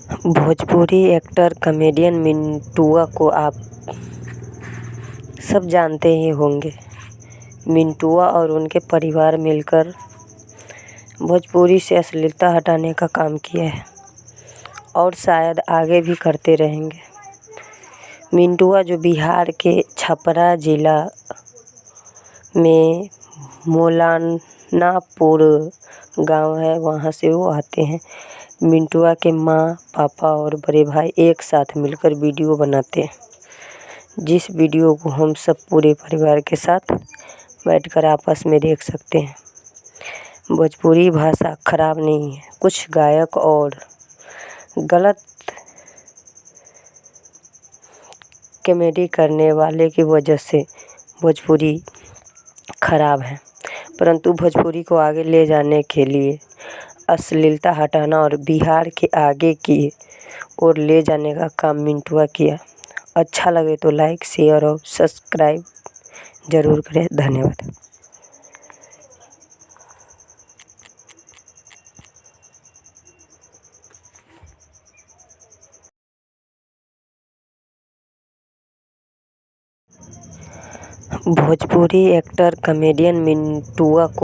Bhojpuri actor comedian मिंटुआ को आप सब जानते ही होंगे। मिंटुआ और उनके परिवार मिलकर भोजपुरी से अश्लीलता हटाने का काम किया है और शायद आगे भी करते रहेंगे। मिंटुआ जो बिहार के छपरा ज़िला में मौलानापुर गांव है, वहां से वो आते हैं। मिंटुआ के माँ, पापा और बड़े भाई एक साथ मिलकर वीडियो बनाते हैं, जिस वीडियो को हम सब पूरे परिवार के साथ बैठकर आपस में देख सकते हैं। भोजपुरी भाषा खराब नहीं है, कुछ गायक और गलत कॉमेडी करने वाले की वजह से भोजपुरी खराब है, परंतु भोजपुरी को आगे ले जाने के लिए अश्लीलता हटाना और बिहार के आगे की ओर ले जाने का काम मिंटुआ किया। अच्छा लगे तो लाइक, शेयर और सब्सक्राइब ज़रूर करें। धन्यवाद। भोजपुरी एक्टर कॉमेडियन मिंटुआ को